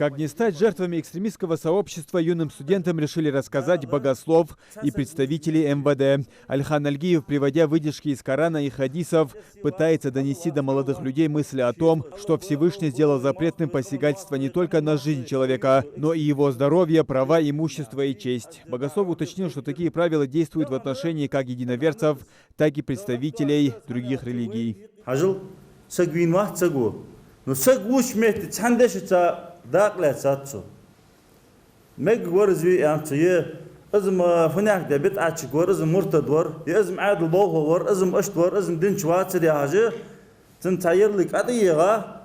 Как не стать жертвами экстремистского сообщества, юным студентам решили рассказать богослов и представители МВД. Альхан Альгиев, приводя выдержки из Корана и хадисов, пытается донести до молодых людей мысли о том, что Всевышний сделал запретным посягательство не только на жизнь человека, но и его здоровье, права, имущество и честь. Богослов уточнил, что такие правила действуют в отношении как единоверцев, так и представителей других религий. داقلة ساتسو مجور زوي أمتيه أزم فناك دبت عشقور أزم مرتد ور يأزم عاد البوه ور أزم أشتور أزم دين شوات يا حاجة تنتاير لك أديها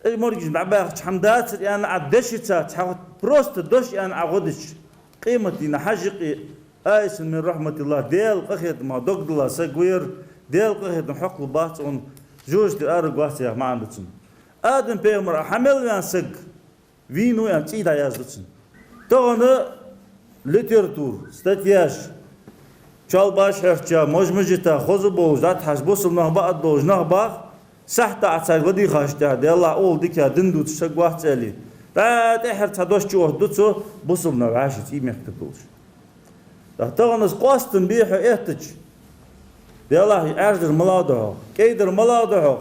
إيش مرجع بعباك حمدات يعني عدش تات حاول بروست دوش يعني عقدش قيمتي حاجقي آيس من رحمة الله ديل قخيت ما دقد الله سجوير ديل قخيت حق الباط on جوج الأرض قاسية ما عندهم آدم بيمر حمل يعني سج وينو يعني تيدا يازدسن تغنى ليتراتور ستاتياج چالباش هرچا مجمجتا خوزبو زات حسبوسل نهبا ادوج نهبا سحت عصاي ودي خاشتا دي الله اول ديكا دندو تشغوا تالي تا تحر تدوش جو دوتسو بوسل نغاش تي مكتبوش دا تغنى قاستن بيح اهتج دي الله ارجر ملادو كيدر ملادو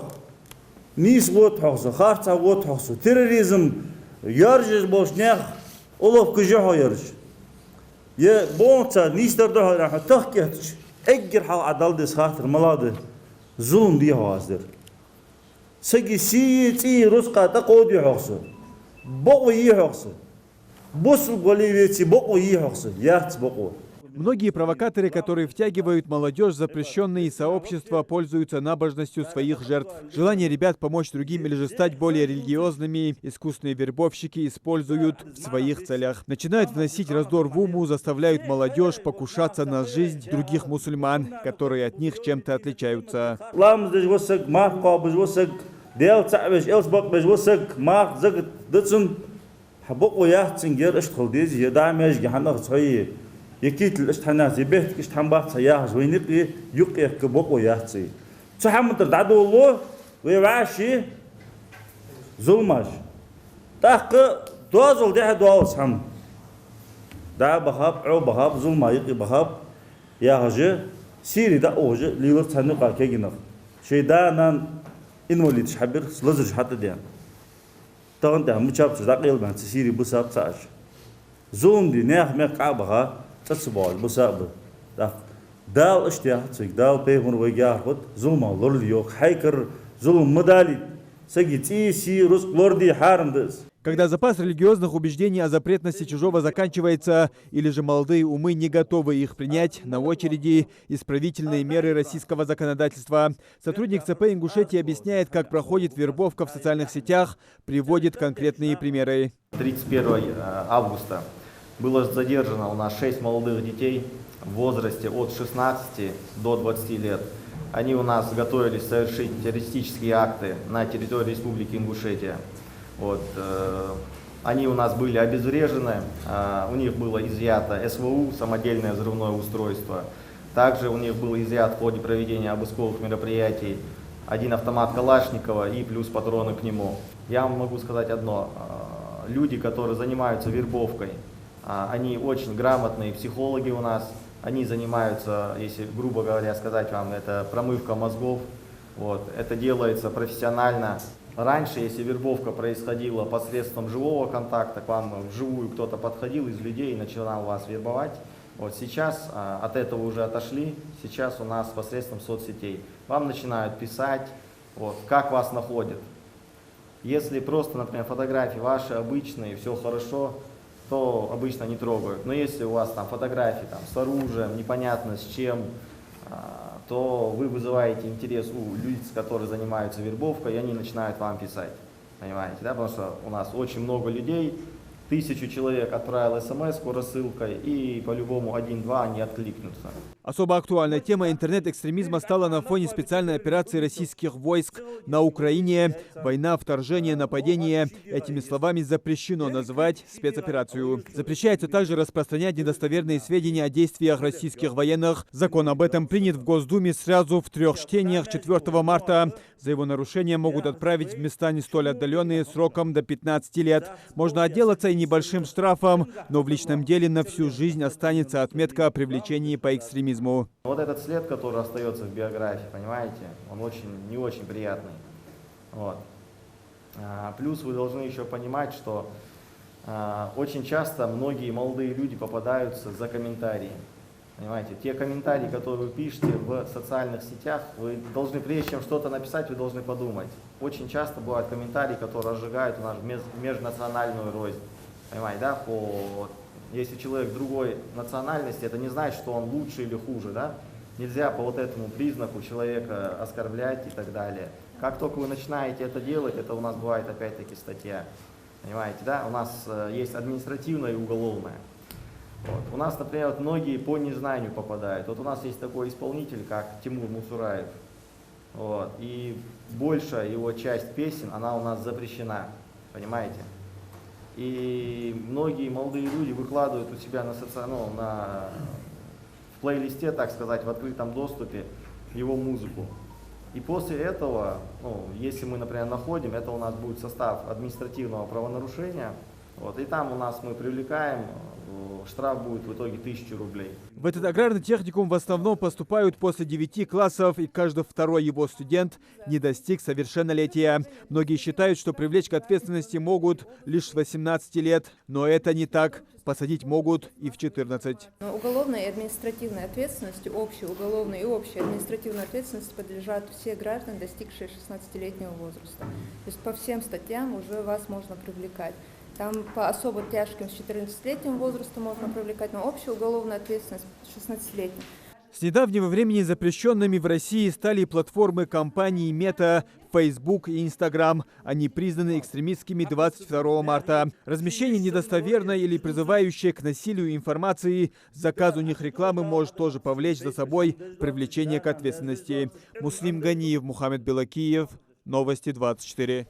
نيس ووت حوسو خارتا ووت حوسو تيروريزم يرجع بوشنيخ أولوف كجوه يرجع يه بونتا نيستر ده راح تحكيتش أجر حال عدل دس خاطر ملاده ظلم دي هوازدر سجي سي رزقة تقودي حوسه بقوا يحوسه بوسل قولي بقوا يحوسه يات بقوا. Многие провокаторы, которые втягивают молодежь в запрещенные сообщества, пользуются набожностью своих жертв. Желание ребят помочь другим или же стать более религиозными, искусные вербовщики используют в своих целях. Начинают вносить раздор в уму, заставляют молодежь покушаться на жизнь других мусульман, которые от них чем-то отличаются. يكيت الاشتحنات يبيت اشتحنبات سياح وينقي يقي كبوق وياتسي تحمد تعدو الله ويعاشي ظلماش تاق دوازل ده دواز هم دا بخاب عو بخاب ظلما يقي بخاب يا هجه سيري دا اوجه ليور تنقا كيجنق شيدانا انولي تشحبر لزج حتى ديان تغن ده مشاب تزاقيل بان سيري بوساب تاج ظلم دي نيخ مقابها تسبال بسابة دال اشتياح تسيك دال بيهون ويجاهد ظلم الله يوك حيكر ظلم مدالي سجي تيسي رزق لوردي حارم دس. Когда запас религиозных убеждений о запретности чужого заканчивается, или же молодые умы не готовы их принять, на очереди исправительные меры российского законодательства. Сотрудник ЦП Ингушетии объясняет, как проходит вербовка в социальных сетях, приводит конкретные примеры. 31 августа было задержано у нас 6 молодых детей в возрасте от 16 до 20 лет. Они у нас готовились совершить террористические акты на территории Республики Ингушетия. Вот, они у нас были обезврежены, у них было изъято СВУ, самодельное взрывное устройство. Также у них был изъят в ходе проведения обысковых мероприятий один автомат Калашникова и плюс патроны к нему. Я вам могу сказать одно. Люди, которые занимаются вербовкой, они очень грамотные психологи у нас. Они занимаются, если грубо говоря сказать вам, это промывка мозгов. Вот, это делается профессионально. Раньше, если вербовка происходила посредством живого контакта, к вам вживую кто-то подходил из людей и начинал вас вербовать. Вот сейчас от этого уже отошли. Сейчас у нас посредством соцсетей. Вам начинают писать, вот, как вас находят. Если просто, например, фотографии ваши обычные, все хорошо, то обычно не трогают. Но если у вас там фотографии там, с оружием, непонятно с чем, то вы вызываете интерес у лиц, которые занимаются вербовкой, и они начинают вам писать. Понимаете, да? Потому что у нас очень много людей, 1000 человек отправил смс-ку рассылкой, и по-любому 1-2 они откликнутся. Особо актуальной темой интернет-экстремизма стала на фоне специальной операции российских войск на Украине. Война, вторжение, нападение. Этими словами запрещено называть спецоперацию. Запрещается также распространять недостоверные сведения о действиях российских военных. Закон об этом принят в Госдуме сразу в 3 чтениях 4 марта. За его нарушение могут отправить в места не столь отдаленные сроком до 15 лет. Можно отделаться и небольшим штрафом, но в личном деле на всю жизнь останется отметка о привлечении по экстремизму. Вот этот след, который остается в биографии, понимаете, он не очень приятный. Вот. Плюс вы должны еще понимать, что очень часто многие молодые люди попадаются за комментарии. Понимаете, те комментарии, которые вы пишете в социальных сетях, вы должны, прежде чем что-то написать, вы должны подумать. Очень часто бывают комментарии, которые разжигают у нас межнациональную рознь. Понимаете, да? Если человек другой национальности, это не значит, что он лучше или хуже, да? Нельзя по вот этому признаку человека оскорблять и так далее. Как только вы начинаете это делать, это у нас бывает опять-таки статья. Понимаете, да? У нас есть административная и уголовная. Вот. У нас, например, вот многие по незнанию попадают. Вот у нас есть такой исполнитель, как Тимур Мусураев. Вот. И большая его часть песен, она у нас запрещена. Понимаете? И многие молодые люди выкладывают у себя в плейлисте, так сказать, в открытом доступе его музыку. И после этого, если мы, например, находим, это у нас будет состав административного правонарушения. Вот, и там у нас мы привлекаем, штраф будет в итоге 1000 рублей. В этот аграрный техникум в основном поступают после 9 классов, и каждый второй его студент не достиг совершеннолетия. Многие считают, что привлечь к ответственности могут лишь с 18 лет, но это не так. Посадить могут и в 14. Уголовной и административной ответственности, общей уголовной и общей административной ответственности подлежат все граждане, достигшие 16-летнего возраста. То есть по всем статьям уже вас можно привлекать. Там по особо тяжким с 14-летним возрастом можно привлекать, но общая уголовная ответственность 16-летним. С недавнего времени запрещенными в России стали платформы компаний Мета, Facebook и Instagram. Они признаны экстремистскими 22 марта. Размещение недостоверной или призывающей к насилию информации, заказ у них рекламы может тоже повлечь за собой привлечение к ответственности. Муслим Ганиев, Мухаммед Белакиев, Новости 24.